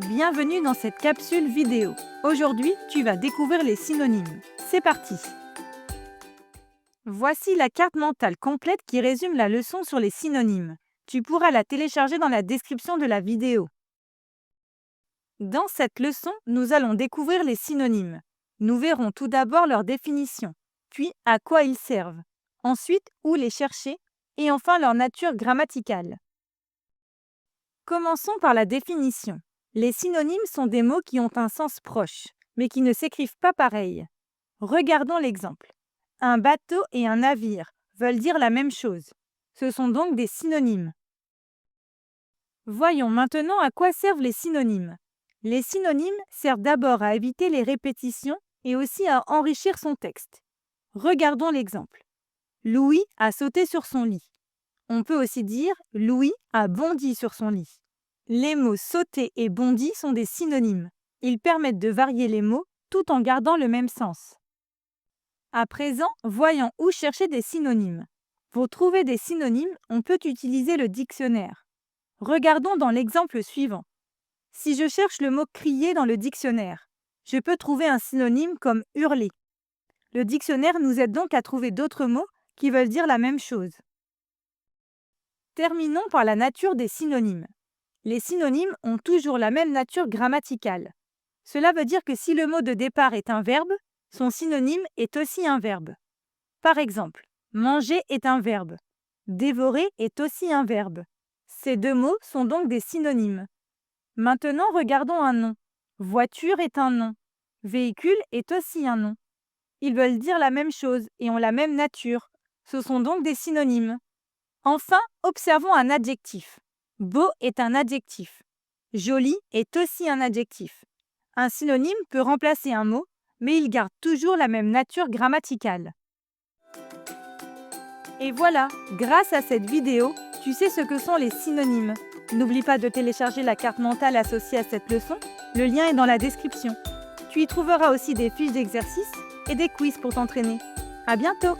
Bienvenue dans cette capsule vidéo. Aujourd'hui, tu vas découvrir les synonymes. C'est parti! Voici la carte mentale complète qui résume la leçon sur les synonymes. Tu pourras la télécharger dans la description de la vidéo. Dans cette leçon, nous allons découvrir les synonymes. Nous verrons tout d'abord leur définition, puis à quoi ils servent, ensuite où les chercher, et enfin leur nature grammaticale. Commençons par la définition. Les synonymes sont des mots qui ont un sens proche, mais qui ne s'écrivent pas pareil. Regardons l'exemple. Un bateau et un navire veulent dire la même chose. Ce sont donc des synonymes. Voyons maintenant à quoi servent les synonymes. Les synonymes servent d'abord à éviter les répétitions et aussi à enrichir son texte. Regardons l'exemple. Louis a sauté sur son lit. On peut aussi dire Louis a bondi sur son lit. Les mots sauter et bondi sont des synonymes. Ils permettent de varier les mots tout en gardant le même sens. À présent, voyons où chercher des synonymes. Pour trouver des synonymes, on peut utiliser le dictionnaire. Regardons dans l'exemple suivant. Si je cherche le mot crier dans le dictionnaire, je peux trouver un synonyme comme hurler. Le dictionnaire nous aide donc à trouver d'autres mots qui veulent dire la même chose. Terminons par la nature des synonymes. Les synonymes ont toujours la même nature grammaticale. Cela veut dire que si le mot de départ est un verbe, son synonyme est aussi un verbe. Par exemple, manger est un verbe. Dévorer est aussi un verbe. Ces deux mots sont donc des synonymes. Maintenant, regardons un nom. Voiture est un nom. Véhicule est aussi un nom. Ils veulent dire la même chose et ont la même nature. Ce sont donc des synonymes. Enfin, observons un adjectif. Beau est un adjectif. Joli est aussi un adjectif. Un synonyme peut remplacer un mot, mais il garde toujours la même nature grammaticale. Et voilà, grâce à cette vidéo, tu sais ce que sont les synonymes. N'oublie pas de télécharger la carte mentale associée à cette leçon. Le lien est dans la description. Tu y trouveras aussi des fiches d'exercices et des quiz pour t'entraîner. À bientôt!